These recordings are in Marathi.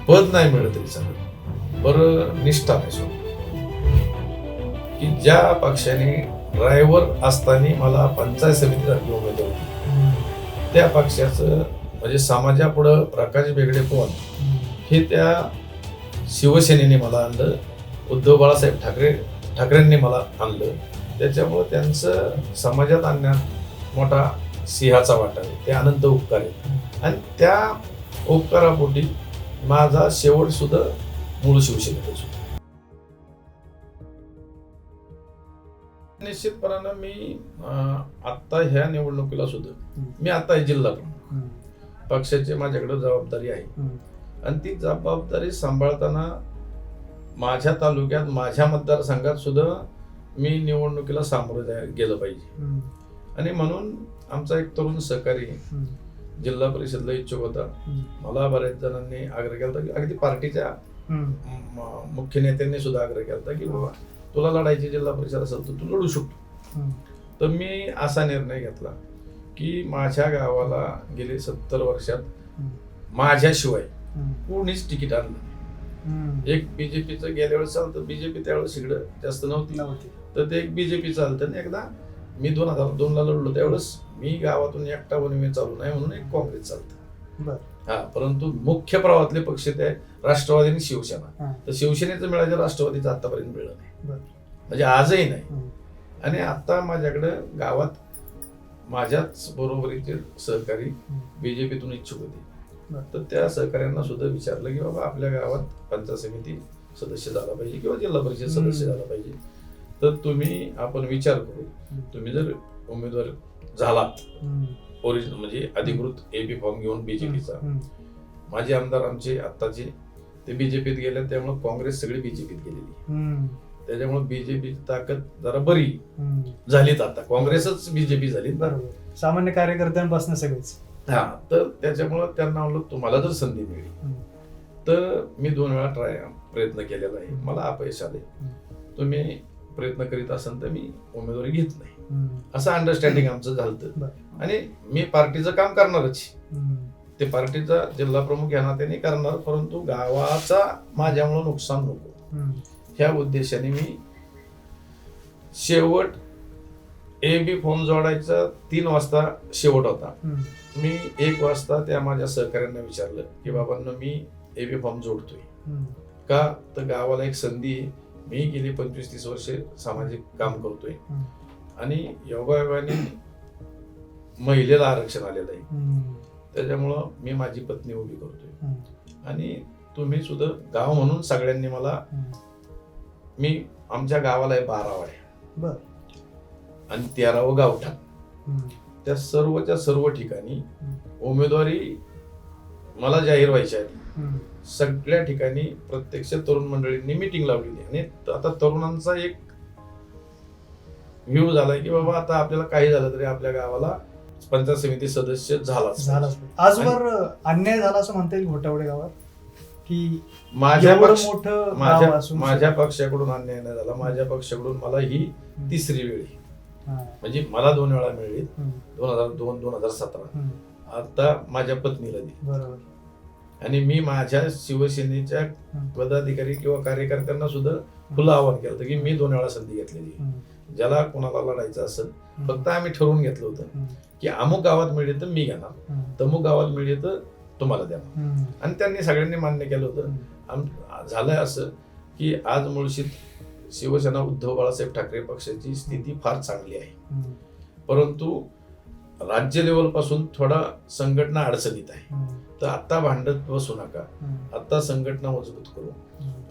पद नाही मिळत तरी चालत, बरं निष्ठा नाही सोडत. की ज्या पक्षाने ड्रायव्हर असताना मला पंचायत समितीसाठी उमेदवार दिली, त्या पक्षाचं म्हणजे समाजापुढं प्रकाश बेगडे कोण हे त्या शिवसेनेने मला आणलं, उद्धव बाळासाहेब ठाकरेंनी मला आणलं. त्याच्यामुळं त्यांचं समाजात आणण्यात मोठा सिंहाचा वाटा आहे. ते अनंत उपकार आहेत आणि त्या उपकारापोटी माझा शेवट सुद्धा मूळ शिवसेनेतच होता. निश्चितपणानं मी आत्ता ह्या निवडणुकीला सुद्धा मी आता जिल्हा प्रमुख, पक्षाची माझ्याकडे जबाबदारी आहे आणि ती जबाबदारी सांभाळताना माझ्या तालुक्यात माझ्या मतदारसंघात सुद्धा मी निवडणुकीला सामोरं गेलं पाहिजे. आणि म्हणून आमचा एक तरुण सहकारी जिल्हा परिषदला इच्छुक होता. मला बऱ्याच जणांनी आग्रह केला की अगदी पार्टीच्या मुख्य नेत्यांनी सुद्धा आग्रह केला की बाबा तुला लढायची जिल्हा परिषद असेल तर तू लढू शकतो. तर मी असा निर्णय घेतला की माझ्या गावाला गेले 70 वर्षात माझ्याशिवाय कोणीच तिकीट आणलं नाही. एक बीजेपीचं गेल्या वेळेस चालतं, बीजेपी त्यावेळेस इकडं जास्त नव्हती, तर ते एक बीजेपी चालतं. आणि एकदा मी 2002ला लढलो त्यावेळेस मी गावातून एकटा बनवे चालू नाही म्हणून एक काँग्रेस चालतं. हा, परंतु मुख्य प्रवाहातले पक्ष ते राष्ट्रवादी आणि शिवसेना. तर शिवसेनेचं मिळायचं, राष्ट्रवादीचं आतापर्यंत मिळलं नाही, म्हणजे आजही नाही. आणि आता माझ्याकडं गावात माझ्याच बरोबरीचे सहकारी बीजेपीतून इच्छुक होते. तर त्या सहकाऱ्यांना सुद्धा विचारलं की बाबा आपल्या गावात पंचायत समिती सदस्य झाला पाहिजे किंवा जिल्हा परिषद सदस्य झाला पाहिजे, तर तुम्ही आपण विचार करू. तुम्ही जर उमेदवार झालात ओरिजिनल म्हणजे अधिकृत एपी फॉर्म घेऊन बीजेपीचा, माझे आमदार आमचे आत्ताचे ते बीजेपीत गेले, त्यामुळे काँग्रेस सगळी बीजेपीत गेलेली. त्याच्यामुळे बीजेपीची ताकद जरा बरी झालीत, आता काँग्रेसच बीजेपी झाली. बरोबर, सामान्य कार्यकर्त्यांपासून सगळेच. हा, तर त्याच्यामुळं त्यांना म्हणलं तुम्हाला जर संधी मिळली तर मी 2 वेळा प्रयत्न केलेला आहे, मला अपयश आले. तुम्ही प्रयत्न करीत असाल तर मी उमेदवारी घेत नाही, असं अंडरस्टँडिंग आमचं झालं. आणि मी पार्टीचं काम करणारच, ते पार्टीचा जिल्हा प्रमुख या नात्याने करणार, परंतु गावाचा माझ्यामुळं नुकसान नको ह्या उद्देशाने मी शेवट एबी फॉर्म जोडायचा 3 वाजता शेवट होता. मी 1 वाजता त्या माझ्या सहकाऱ्यांना विचारलं की बाबांना मी एबी फॉर्म जोडतोय का, तर गावाला एक संधी आहे. मी गेली 25-30 वर्षे सामाजिक काम करतोय आणि योगायोगाने महिलेला आरक्षण आलेलं आहे, त्याच्यामुळं मी माझी पत्नी उभी करतोय. आणि तुम्ही सुद्धा गाव म्हणून सगळ्यांनी मला, मी आमच्या गावाला आहे 12 वाड्या आणि 13वं गावठाण, त्या सर्वच्या सर्व ठिकाणी उमेदवारी मला जाहीर व्हायची आहे. सगळ्या ठिकाणी प्रत्यक्ष तरुण मंडळींनी मिटिंग लावलेली आणि आता तरुणांचा एक व्ह्यू झालाय की बाबा आता आपल्याला काही झालं तरी आपल्या गावाला पंचायत समिती सदस्य झालाच. आजवर अन्याय झाला असं म्हणता येईल घोटावडे गावात की माझ्या माझ्या पक्षाकडून अन्याय नाही झाला. माझ्या पक्षाकडून मला ही 3री वेळ, म्हणजे मला 2 वेळा मिळली, 2002-2017. आता माझ्या पत्नीला दिली. आणि मी माझ्या शिवसेनेच्या पदाधिकारी किंवा कार्यकर्त्यांना सुद्धा खुलं आवाहन केलं होतं की मी 2 वेळा संधी घेतलेली, ज्याला कोणाला लढायचं असेल फक्त आम्ही ठरवून घेतलं होतं की अमुक गावात मिळेल तर मी घेणार, तमुक गावात मिळेल तर तुम्हाला देणार. आणि त्यांनी सगळ्यांनी मान्य केलं होतं. झालंय असं की आज मुळशीत शिवसेना उद्धव बाळासाहेब ठाकरे पक्षाची स्थिती फार चांगली आहे, परंतु राज्य लेवल पासून थोडा संघटना अडचणीत आहे. तर आता भांडत बसू नका, आता संघटना मजबूत करू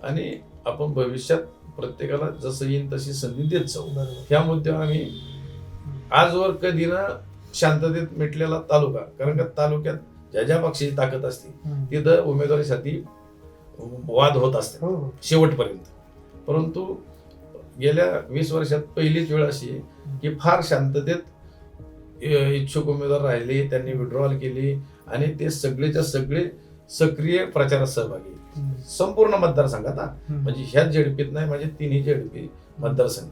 आणि आपण भविष्यात प्रत्येकाला जसं येईल तशी संधी देत जाऊ. ह्या मुद्द्यावर आम्ही आजवर कधी ना शांततेत मिटलेला तालुका, कारण का तालुक्यात ज्या ज्या पक्षाची ताकद असते तिथं उमेदवारीसाठी वाद होत असतात शेवटपर्यंत, परंतु गेल्या 20 वर्षात पहिलीच वेळ अशी आहे की फार शांततेत इच्छुक उमेदवार राहिले, त्यांनी विड्रॉल केली आणि ते सगळेच्या सगळे सक्रिय प्रचारात सहभागी संपूर्ण मतदारसंघात. म्हणजे ह्याच झेडपीत नाही, म्हणजे 3ही झेडपी मतदारसंघ.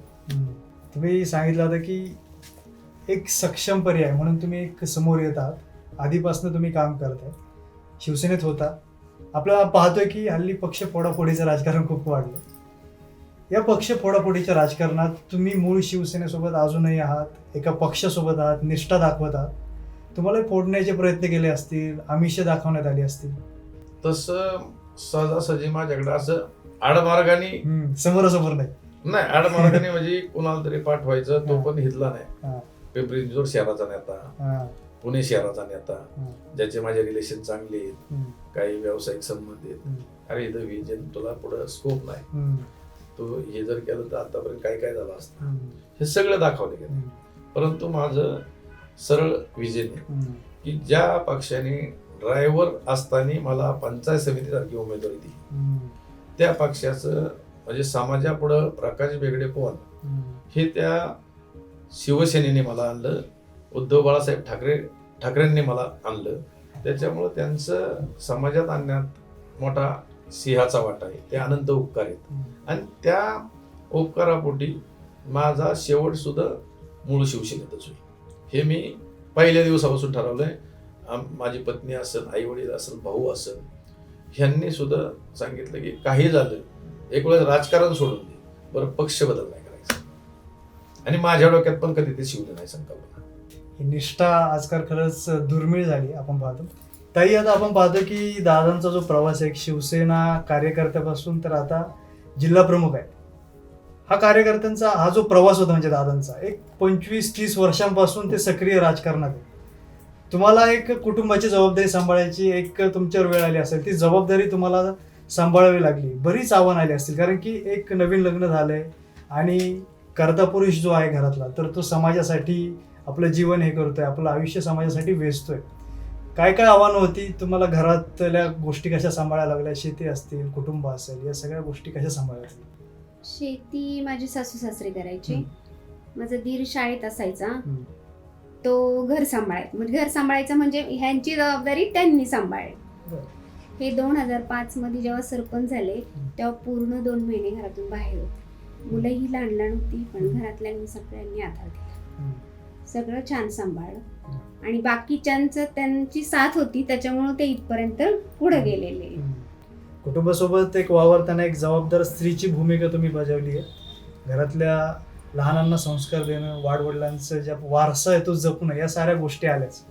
तुम्ही सांगितलं होतं की एक सक्षम पर्याय म्हणून तुम्ही एक समोर येत आहात. आधीपासून तुम्ही काम करताय, शिवसेनेत होता, आपल्याला पाहतोय की हल्ली पक्ष फोडाफोडीचं राजकारण खूप वाढलं. या पक्ष फोडाफोडीच्या राजकारणात तुम्ही मूळ शिवसेनेसोबत अजूनही आहात, एका पक्षासोबत आहात, निष्ठा दाखवत आहात. तुम्हाला फोडण्याचे प्रयत्न केले असतील, आमिष दाखवण्यात आली असतील. तसं सहजासहजी माझ्याकडे असं आडमार्गाने समोरासमोर नाही. नाही, आडमार्गाने म्हणजे कुणाला तरी पाठवायचं, तो पण हितला नाही. हा, पिंपरी चिंचवड शहराचा नेता, हा, पुणे शहराचा नेता, हा, ज्याचे माझे रिलेशन चांगले आहेत, हम्म, काही व्यावसायिक संबंध आहेत. हम्म, अरे इथं विजन तुला पुढं स्कोप नाही, हम्म, तू हे जर केलं तर आतापर्यंत काय काय झालं असतं, हम्म, हे सगळं दाखवले गेलं. हम्म, परंतु माझं सरळ विजन आहे हम्म, की ज्या पक्षाने ड्रायव्हर असताना मला पंचायत समितीसारखी उमेदवारी दिली, हम्म, त्या त्या पक्षाचं म्हणजे समाजापुढं प्रकाश बेगडे कोण हम्म, हे त्या शिवसेनेने मला आणलं, उद्धव बाळासाहेब ठाकरेंनी मला आणलं. त्याच्यामुळं त्यांचं समाजात आणण्यात मोठा सिंहाचा वाटा आहे. ते अनंत उपकार आहेत हम्म, आणि त्या उपकारापोटी माझा शेवट सुद्धा मूळ शिवसेनेतच होईल हे मी पहिल्या दिवसापासून ठरवलंय. माझी पत्नी असेल, आई वडील असेल, भाऊ असेल, ह्यांनी सुद्धा सांगितलं की काही झालं एक वेळेस राजकारण सोडून दे, बरं पक्ष बदल नाही करायचा. आणि माझ्या डोक्यात पण कधी ते शिवलं नाही संकल्पना. ही निष्ठा आजकाल खरंच दुर्मिळ झाली आपण पाहतो. ताई, आता आपण पाहतो की दादांचा जो प्रवास आहे, एक शिवसेना कार्यकर्त्यापासून तर आता जिल्हा प्रमुख आहे. हा कार्यकर्त्यांचा हा जो प्रवास होता म्हणजे दादांचा एक 25-30 वर्षांपासून ते सक्रिय राजकारणात आहे. तुम्हाला एक कुटुंबाची जबाबदारी सांभाळायची एक तुमच्यावर वेळ आली असेल, ती जबाबदारी तुम्हाला सांभाळावी लागली, बरीच आव्हान आली असतील. कारण की एक नवीन लग्न झालंय आणि कर्ता पुरुष जो आहे घरातला, तर तो समाजासाठी आपलं जीवन हे करतोय, आपलं आयुष्य समाजासाठी वेचतोय. काय काय आव्हानं होती तुम्हाला, घरातल्या गोष्टी कशा सांभाळायला लागल्या, शेती असतील, कुटुंब असेल, या सगळ्या गोष्टी कशा सांभाळायला? शेती माझे सासू सासरे करायचे. हम्म. माझा दीर शाळेत असायचा, हम्म, तो घर सांभाळायचा. म्हणजे घर सांभाळायचं म्हणजे ह्यांची जबाबदारी त्यांनी सांभाळली. बरं. हे 2005 मध्ये जेव्हा सरपंच झाले तेव्हा पूर्ण 2 महिने घरातून बाहेर होते. मुलंही लहान लहान होती, पण घरातल्यांनी सगळ्यांनी आधार दिला, हम्म, सगळं छान सांभाळलं. आणि बाकीच्यांचं त्यांची साथ होती, त्याच्यामुळे ते इथपर्यंत पुढे गेलेले. हम्म. कुटुंबासोबत एक वावरताना एक जबाबदार स्त्रीची भूमिका तुम्ही बजावली आहे. घरातल्या लहानांना संस्कार देणं, वाडवडिलांचं ज्या वारसा आहे तो जपणं, या साऱ्या गोष्टी आल्याच.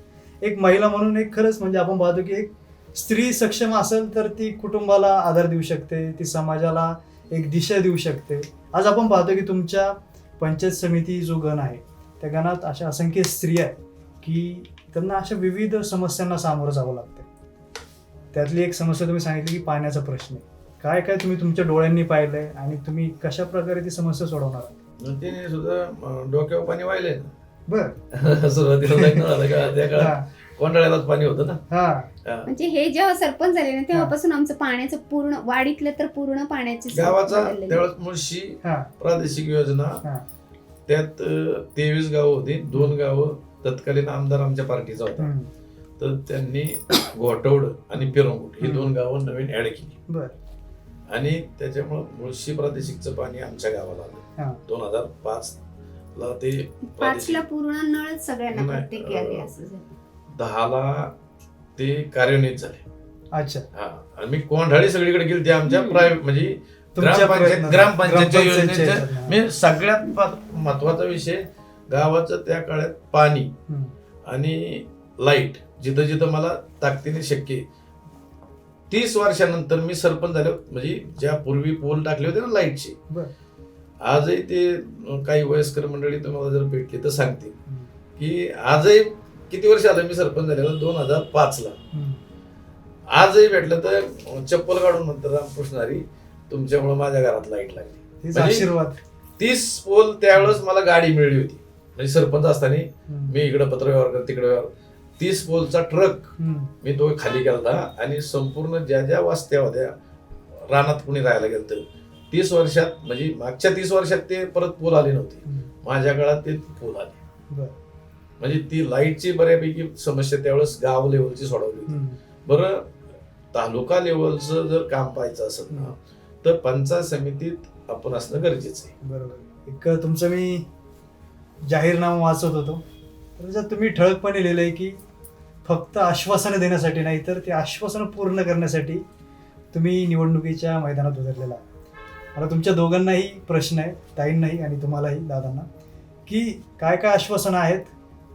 एक महिला म्हणून एक खरंच म्हणजे आपण पाहतो की एक स्त्री सक्षम असेल तर ती कुटुंबाला आधार देऊ शकते, ती समाजाला एक दिशा देऊ शकते. आज आपण पाहतो की तुमच्या पंचायत समिती जो गण आहे, त्या गणात अशा असंख्य स्त्रिया आहेत की त्यांना अशा विविध समस्यांना सामोरं जावं लागतं. त्यातली एक समस्या तुम्ही सांगितली की पाण्याचा प्रश्न आहे. काय काय तुम्ही तुमच्या डोळ्यांनी पाहिलंय आणि तुम्ही कशा प्रकारे ती समस्या सोडवणार आहात? तिने सुद्धा डोक्यावर पाणी वाहिले ना. बर. सुरुवातीला लग्न झालं का त्या काळात कोंडाळ्यालाच पाणी होतं ना. हा, म्हणजे हे जेव्हा सरपंच झाले ना तेव्हापासून आमचं पाण्याचं पूर्ण वाडीतलं तर पूर्ण पाण्याचे गावाचा त्यावेळेस मुळशी हा, प्रादेशिक योजना, हा, त्यात 23 गावं होती. 2 गावं तत्कालीन आमदार आमच्या पार्टीचा होता, हम्म, तर त्यांनी घोटवड आणि पिरंगुट ही 2 गावं नवीन ऍड केली. बर. आणि त्याच्यामुळं मुळशी प्रादेशिकचं पाणी आमच्या गावाला आलं. हा, 2005 ला ते 5 ला पूर्ण नळ सगळ्यांना नाही, प्रत्येकी आले असं झालं. 10 ला ते कार्यान्वित झाले. अच्छा. हा, आणि मी कोंढाळी सगळीकडे गेली ते आमच्या प्रायव्हेट म्हणजे तुमच्या ग्रामपंचायतच्या ग्रामपंचायतच्या योजनेचं योजनेचं. मी सगळ्यात महत्वाचा विषय गावाचं त्या काळात पाणी हम्म, आणि लाईट जिथं जिथं मला ताकदीने शक्य आहे. 30 वर्षानंतर मी सरपंच झालो, म्हणजे ज्या पूर्वी पोल टाकले होते ना लाईटचे, बर. आजही ते काही वयस्कर मंडळी तुम्हाला जर भेटली तर सांगतील हम्म, की आजही किती वर्ष आलं मी सरपंच झालेलो 2005 ला. हम्म, आजही भेटलं तर चप्पल काढून म्हणतात रामकृष्ण हरी तुमच्यामुळे माझ्या घरात लाईट लागली. हेच म्हणजे आशीर्वाद. 30 पोल त्यावेळेस मला गाडी मिळली होती, म्हणजे सरपंच असताना हम्म, मी इकडे पत्रव्यवहार कर तिकडे व्यवहार. 30 पोलचा ट्रक हम्म, मी तो खाली केला होता आणि संपूर्ण ज्या ज्या वस्त्या होत्या रानात कुणी राहायला गेलं तर 30 वर्षात म्हणजे मागच्या 30 वर्षात ते परत पूल आले नव्हते. हम्म, माझ्या काळात ते पूल आले. बर. म्हणजे ती लाईटची बऱ्यापैकी समस्या त्यावेळेस गाव लेवलची सोडवली होती. हम्म, बरं, तालुका लेवलचं जर काम पाहायचं असेल ना तर पंचायत समितीत आपण असणं गरजेचं आहे. बरोबर. एक तुमचं मी जाहीरनामा वाचत होतो, तर त्याच्यात तुम्ही ठळकपणे लिहिलंय की फक्त आश्वासनं देण्यासाठी नाही तर ते आश्वासनं पूर्ण करण्यासाठी तुम्ही निवडणुकीच्या मैदानात उतरलेला आहे. मला तुमच्या दोघांनाही प्रश्न आहे, ताईंनाही आणि तुम्हालाही दादांना, की काय काय आश्वासनं आहेत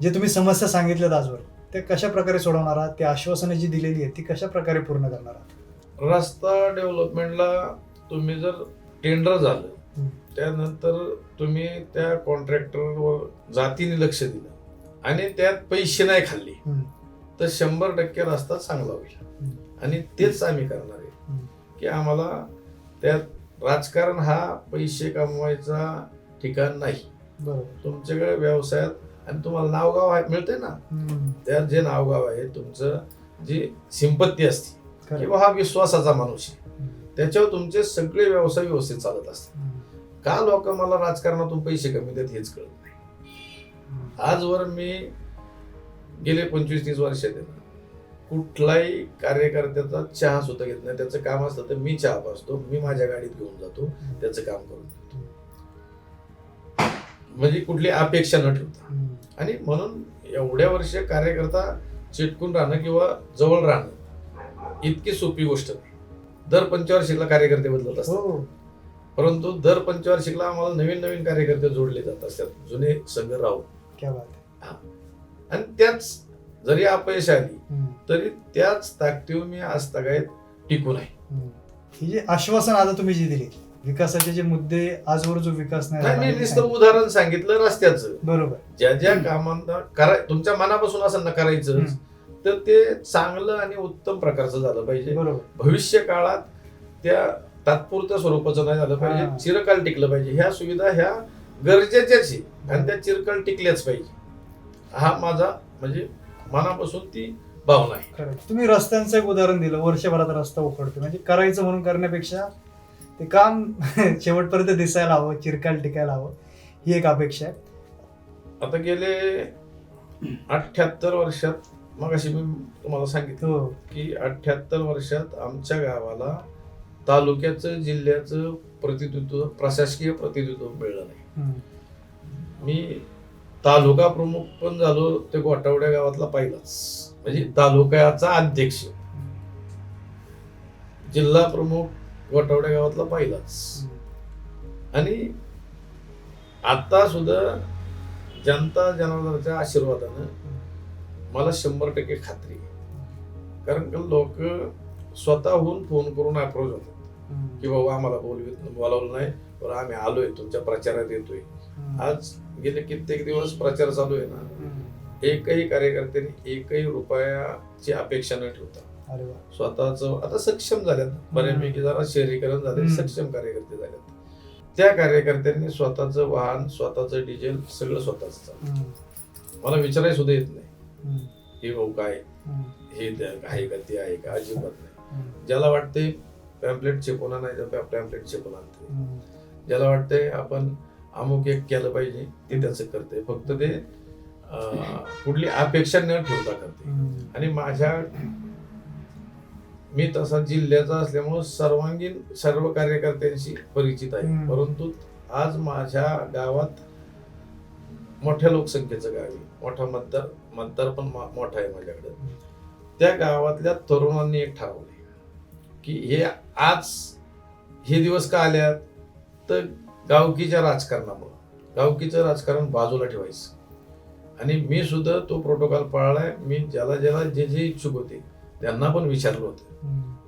जे तुम्ही समस्या सांगितल्यात आजवर, ते कशा प्रकारे सोडवणार आहात? ते आश्वासनं जी दिलेली आहेत ती कशा प्रकारे पूर्ण करणार आहात? रस्ता डेव्हलपमेंटला तुम्ही जर टेंडर झालं त्यानंतर तुम्ही त्या कॉन्ट्रॅक्टरवर जातीने लक्ष दिलं आणि त्यात पैसे नाही खाल्ले तर 100% रस्ता चांगला होईल. आणि तेच आम्ही करणार आहे की आम्हाला त्यात राजकारण हा पैसे कमवायचा ठिकाण नाही. बरोबर. तुमच्याकडे व्यवसायात आणि तुम्हाला नावगाव आहे मिळते ना, त्यात जे नावगाव आहे तुमचं जी संपत्ती असते किंवा हा विश्वासाचा माणूस आहे त्याच्यावर तुमचे सगळे व्यवसाय व्यवस्थित चालत असतात. का लोक मला राजकारणातून पैसे कमी देत हेच कळत नाही. आजवर मी गेले 25-30 वर्षात आहे ना, कुठलाही कार्यकर्त्याचा चहा सुद्धा घेत नाही. त्याचं काम असतं तर मी चहा पाजतो, मी माझ्या गाडीत घेऊन जातो, त्याचं काम करून देतो, म्हणजे कुठली अपेक्षा न ठेवता. आणि म्हणून एवढ्या वर्ष कार्यकर्ता चिटकून राहणं किंवा जवळ राहणं इतकी सोपी गोष्ट नाही. दर 25 कार्यकर्ते बदलत असतात, परंतु दर 25 आम्हाला नवीन नवीन कार्यकर्ते जोडले जात असतात, जुने संघ राहून. क्या बात आहे. आणि त्याच जरी अपयश आली तरी त्याच ताकदीवर मी आज तागायत टिकून आहे. ही जे आश्वासन आता तुम्ही जी दिली, विकासाचे जे मुद्दे, आजवर जो विकास नाही मी नुसतं उदाहरण सांगितलं रस्त्याचं. बरोबर. ज्या ज्या कामांना तुमच्या मनापासून असं न करायचं तर ते चांगलं आणि उत्तम प्रकारचं झालं पाहिजे. बरोबर. भविष्य काळात त्या तात्पुरत्या स्वरूपाचं नाही झालं पाहिजे, चिरकाल टिकलं पाहिजे. ह्या सुविधा ह्या गरजेच्याच आहे आणि त्या चिरकाल टिकल्याच पाहिजे. हा माझा म्हणजे मनापासून ती भावना आहे. खरं. तुम्ही रस्त्यांचं एक उदाहरण दिलं, वर्षभरात रस्ता उखडतो, म्हणजे करायचं म्हणून करण्यापेक्षा ते काम शेवटपर्यंत दिसायला हवं, चिरकाल टिकायला हवं, ही एक अपेक्षा आहे. आता गेले 78 वर्षात, मग अशी मी तुम्हाला सांगितलं की 78 वर्षात आमच्या गावाला तालुक्याचं जिल्ह्याचं प्रतिनिधित्व, प्रशासकीय प्रतिनिधित्व मिळलं नाही. मी तालुका प्रमुख पण झालो ते गोटावड्या गावातला पहिलाच, म्हणजे तालुक्याचा अध्यक्ष. जिल्हा प्रमुख गोटावड्या गावातला पहिलाच. आणि आता सुद्धा जनता जनार्दनाच्या आशीर्वादानं मला 100% खात्री आहे. कारण का लोक स्वतःहून फोन करून अप्रोच होतात की बाबा आम्हाला बोलावलं नाही पण आम्ही आलोय, तुमच्या प्रचारात येतोय. आज गेले कित्येक दिवस प्रचार चालू आहे ना, एकही कार्यकर्त्यांनी एकही रुपयाची अपेक्षा न ठेवता स्वतःच आता सक्षम झाल्यात, बऱ्यापैकी जरा शहरीकरण झाले, सक्षम कार्यकर्ते झालेत. त्या कार्यकर्त्यांनी स्वतःचं वाहन, स्वतःचं डिझेल सगळं स्वतःच चालतं. मला विचारायला सुद्धा येत नाही की भाऊ काय हे आहे का ते आहे का, अजिबात नाही. ज्याला वाटते पॅम्पलेट छेपून नाही तर पॅम्पलेट छेपून आणते, ज्याला वाटतंय आपण अमुक एक केलं पाहिजे ते त्याचं करते, फक्त ते कुठली अपेक्षा न ठेवता करते. आणि मी तसा जिल्ह्याचा असल्यामुळे सर्वांगीण सर्व कार्यकर्त्यांशी परिचित आहे. परंतु आज माझ्या गावात मोठ्या लोकसंख्येचं गाव आहे, मोठा मतदार पण मोठा आहे माझ्याकडे. त्या गावातल्या तरुणांनी एक ठरवले की हे दिवस का आल्यात तर गावकीच्या राजकारणामुळे, गावकीचं राजकारण बाजूला ठेवायचं. आणि मी सुद्धा तो प्रोटोकॉल पाळलाय. मी ज्याला जे इच्छुक होते त्यांना पण विचारलं होतं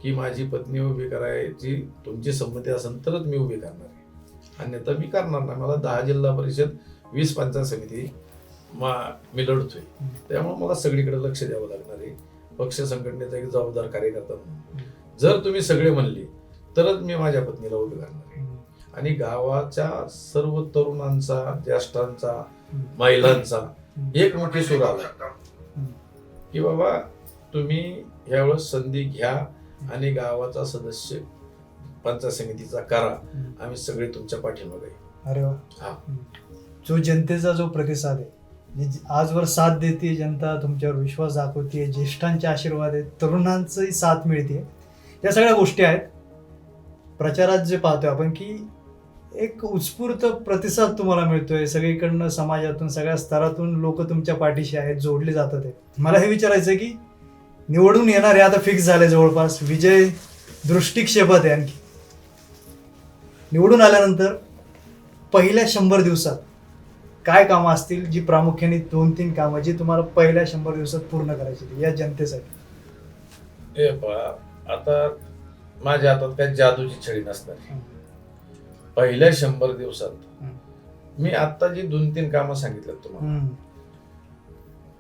की माझी पत्नी उभी करायची तुमची संमती असेल तरच मी उभी करणार आहे, अन्यथा मी करणार नाही. मला 10 जिल्हा परिषद, 20 पंचायत समिती मी लढतोय, त्यामुळे मला सगळीकडे लक्ष द्यावं लागणार आहे. पक्ष संघटनेचा एक जबाबदार कार्यकर्ता म्हणून जर तुम्ही सगळे म्हणले तरच मी माझ्या पत्नीला उभी करणार आहे. आणि गावाच्या सर्व तरुणांचा, ज्येष्ठांचा, महिलांचा एक मोठी सूर आला की बाबा तुम्ही यावेळेस संधी घ्या आणि गावाचा सदस्य पंचायत समितीचा करा, आम्ही सगळे तुमच्या पाठीमागे. अरे वा. जो जनतेचा जो प्रतिसाद आहे, आजवर साथ देते जनता, तुमच्यावर विश्वास दाखवते, ज्येष्ठांचे आशीर्वाद आहेत, तरुणांचंही साथ मिळते, या सगळ्या गोष्टी आहेत. प्रचारात जे पाहतोय आपण की एक उत्स्फूर्त प्रतिसाद तुम्हाला मिळतोय सगळीकडनं, समाजातून, सगळ्या स्तरातून लोक तुमच्या पाठीशी आहेत, जोडले जातात. मला हे विचारायचं की निवडून येणारे आता फिक्स झाले, जवळपास विजय दृष्टिक्षेपात आहे आणखी. निवडून आल्यानंतर पहिल्या 100 दिवसात काय कामं असतील जी प्रामुख्याने 2-3 कामं जी तुम्हाला पहिल्या 100 दिवसात पूर्ण करायची होती या जनतेसाठी? हे पहा, आता माझ्या हातात काही जादूची छडी नसणार. पहिल्या 100 दिवसात मी आता जी 2-3 कामं सांगितलं तुम्हाला,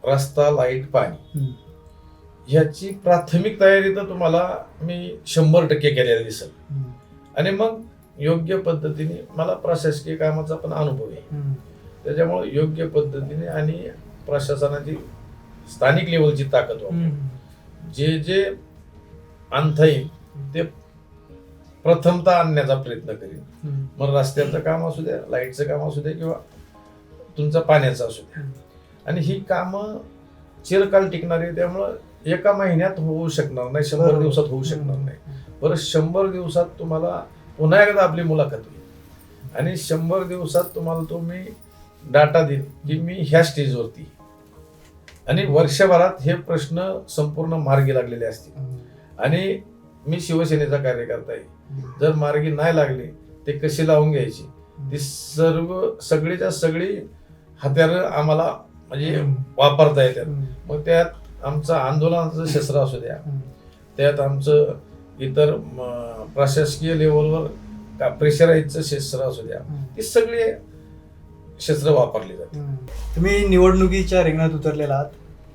रस्ता, लाईट, पाणी, ह्याची प्राथमिक तयारी तर तुम्हाला मी 100% केलेली दिसेल. आणि मग योग्य पद्धतीने मला प्रशासकीय कामाचा पण अनुभव आहे, त्याच्यामुळे योग्य पद्धतीने आणि प्रशासनाची स्थानिक लेवलची ताकद वापरून जे जे आणता येईल ते प्रथमतः आणण्याचा प्रयत्न करीन. मग रस्त्याचं काम असू द्या, लाईटचं काम असू द्या किंवा तुमचं पाण्याचं असू द्या. आणि ही कामं चिरकाल टिकणारी, त्यामुळं एका महिन्यात होऊ शकणार नाही, 100 दिवसात होऊ शकणार नाही. बरं, 100 दिवसात तुम्हाला पुन्हा एकदा आपली मुलाखत होईल आणि 100 दिवसात तुम्हाला तो मी डाटा देईन की मी ह्या स्टेजवरती, आणि वर्षभरात हे प्रश्न संपूर्ण मार्गी लागलेले असतील. आणि मी शिवसेनेचा कार्यकर्ता आहे, जर मार्गी नाही लागले ते कशी लावून घ्यायची, ती सगळीच्या सगळी हत्यारं आम्हाला म्हणजे वापरता येतात. मग त्यात आमचं आंदोलनाचं शस्त्र असू द्या, त्यात आमचं इतर प्रशासकीय लेवलवर प्रेशराईजचं शस्त्र असू द्या, ती सगळी शस्त्र वापरली जाते. तुम्ही निवडणुकीच्या रिंगणात उतरलेला आहात.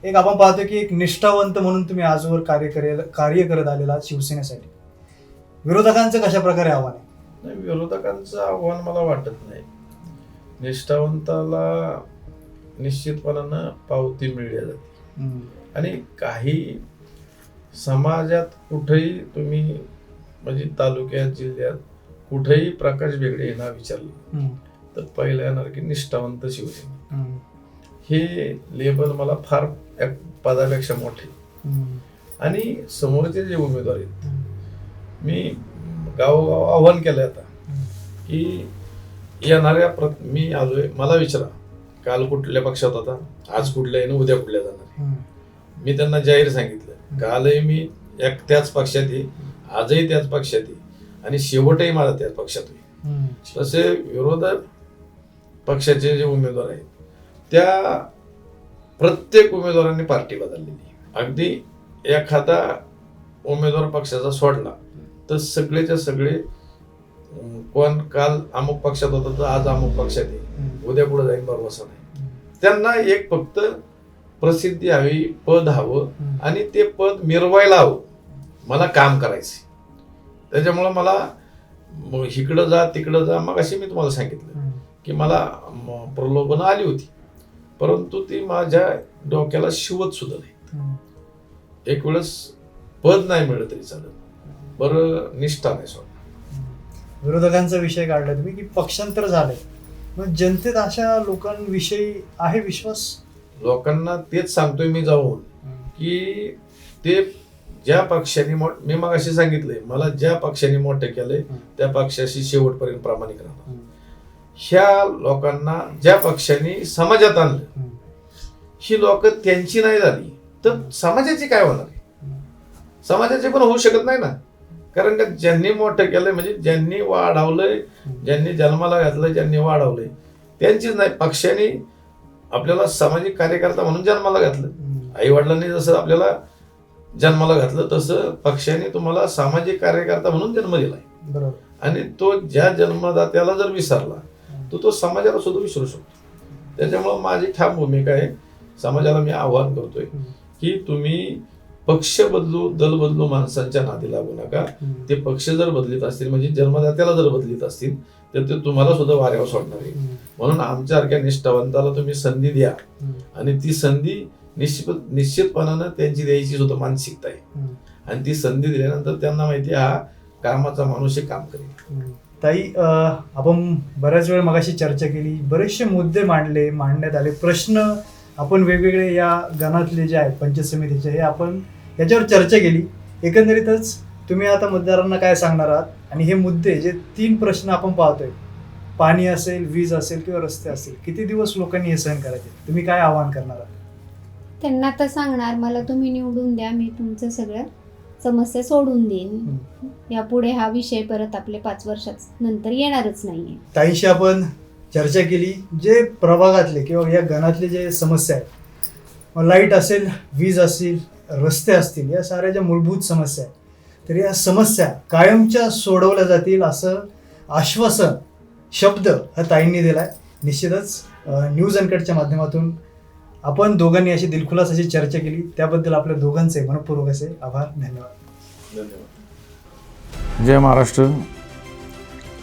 एक आपण पाहतो की एक निष्ठावंत म्हणून तुम्ही आजवर कार्य करत आलेला आहात शिवसेनेसाठी. विरोधकांचं कशा प्रकारे आव्हान आहे? नाही, विरोधकांचं आव्हान मला वाटत नाही. निष्ठावंताला निश्चितपणानं पावती मिळली जाते. आणि काही समाजात कुठेही तुम्ही म्हणजे तालुक्यात, जिल्ह्यात कुठेही प्रकाश बेगडे यांना विचारलं तर पहिलं येणार की निष्ठावंत शिवसेना. हे लेबल मला फार पदापेक्षा मोठे. आणि समोरचे जे उमेदवार आहेत, मी गावोगाव आव्हान केलंय आता की येणाऱ्या मी आलोय, मला विचारा काल कुठल्या पक्षात होता, आज कुठल्या आहे, उद्या कुठल्या जाणार. मी त्यांना जाहीर सांगितलं, कालही मी त्याच पक्षात आहे, आजही त्याच पक्षात आहे आणि शेवटही माझा त्याच पक्षात आहे. तसे विरोधक पक्षाचे जे उमेदवार आहेत त्या प्रत्येक उमेदवारांनी पार्टी बदललेली. अगदी एखादा उमेदवार पक्षाचा सोडला तर सगळेच्या सगळे कोण काल अमुक पक्षात होता तर आज अमुक पक्षात आहे, उद्या पुढे जाईल भरवसा नाही. त्यांना एक फक्त प्रसिद्धी हवी, पद हवं आणि ते पद मिरवायला हवं. मला काम करायचं, त्याच्यामुळं मला इकडं जा तिकडं जा. मग अशी मी तुम्हाला सांगितलं की मला प्रलोभनं आली होती, परंतु ती माझ्या डोक्याला शिवत सुद्धा नाही. एक वेळेस पद नाही मिळलं तरी चालत, बरं निष्ठा नाही सोडणार. विरोधकांचा विषय काढला तुम्ही की पक्षांतर झालंय, मग जनतेत अशा लोकांविषयी आहे विश्वास? लोकांना तेच सांगतोय मी जाऊन की ते ज्या पक्षाने मी मग असे सांगितलंय, मला ज्या पक्षाने मोठे केलंय त्या पक्षाशी शेवटपर्यंत प्रामाणिक राहणार. ह्या लोकांना ज्या पक्षाने समाजात आणलं, ही लोक त्यांची नाही झाली तर समाजाची काय होणार आहे? समाजाचे पण होऊ शकत नाही ना. कारण का ज्यांनी मोठं केलंय म्हणजे ज्यांनी वाढवलंय, ज्यांनी जन्माला घातलंय, ज्यांनी वाढवलंय त्यांचीच नाही. पक्षाने आपल्याला सामाजिक कार्यकर्ता म्हणून जन्माला घातलं, आई वडिलांनी जसं आपल्याला जन्माला घातलं तसं पक्षाने तुम्हाला सामाजिक कार्यकर्ता म्हणून जन्म दिलाय. बरोबर. आणि तो ज्या जन्मदात्याला जर विसरला तो समाजाला सुद्धा विसरू शकतो. त्याच्यामुळे माझी ठाम भूमिका आहे, समाजाला मी आवाहन करतोय की तुम्ही पक्ष बदलू, दल बदलू, माणसांच्या नादी लागू नका. ते पक्ष जर बदलित असतील म्हणजे जन्मदात्याला जर बदलित असतील तर ते तुम्हाला सुद्धा वाऱ्यावर सोडणार आहे. म्हणून आमच्यासारख्या निष्ठावंताला तुम्ही संधी द्या आणि ती संधी निश्चितपणानं त्यांची द्यायची सुद्धा मानसिकता आहे. आणि ती संधी दिल्यानंतर त्यांना माहिती हा कामाचा माणूस हे काम करेल. ताई, आपण बऱ्याच वेळ मगाशी चर्चा केली, बरेचसे मुद्दे मांडण्यात आले, प्रश्न आपण वेगवेगळे या गणातले जे आहेत पंचायत समितीचे हे आपण याच्यावर चर्चा केली. एकंदरीतच तुम्ही आता मतदारांना काय सांगणार आहात? आणि हे मुद्दे जे 3 प्रश्न आपण पाहतोय, पाणी असेल, वीज असेल किंवा रस्ते असेल, किती दिवस लोकांनी हे सहन करायचे? तुम्ही काय आवाहन करणार आहात? त्यांना तर सांगणार, मला तुम्ही निवडून द्या, मी तुमचं सगळं समस्या सोडून देईन. यापुढे हा विषय परत आपले 5 वर्षात नंतर येणारच नाहीये. ताईशी आपण चर्चा केली, जे प्रभागातले किंवा या गणातले जे समस्या आहेत, लाईट असेल, वीज असेल, रस्ते असतील, या साऱ्या ज्या मूलभूत समस्या आहेत, तर या समस्या कायमच्या सोडवल्या जातील असं आश्वासन शब्द हा ताईंनी दिलाय. निश्चितच न्यूज अनकटच्या माध्यमातून आपण दोघांनी अशी दिलखुलास अशी चर्चा केली, त्याबद्दल आपल्या दोघांचे मनपूर्वक असे आभार. धन्यवाद. धन्यवाद. जय महाराष्ट्र.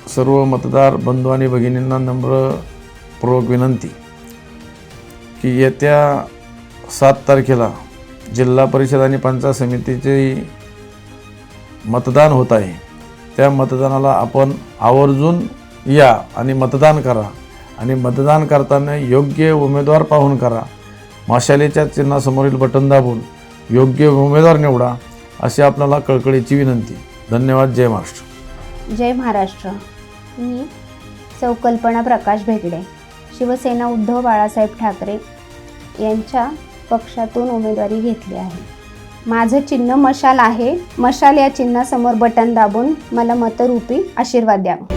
सर्व मतदार बंधू आणि भगिनींना नम्रपूर्वक विनंती की येत्या 7 तारखेला जिल्हा परिषद आणि पंचायत समितीचे मतदान होत आहे. त्या मतदानाला आपण आवर्जून या आणि मतदान करा, आणि मतदान करताना योग्य उमेदवार पाहून करा. मशालीच्या चिन्हासमोरील बटन दाबून योग्य उमेदवार निवडा, अशी आपल्याला कळकळीची विनंती. धन्यवाद. जय महाराष्ट्र. जय महाराष्ट्र. मी सौ कल्पना प्रकाश भेगडे, शिवसेना उद्धव बाळासाहेब ठाकरे यांच्या पक्षातून उमेदवारी घेतली आहे. माझं चिन्ह मशाल आहे. मशाल या चिन्हासमोर बटन दाबून मला मतरूपी आशीर्वाद द्यावा.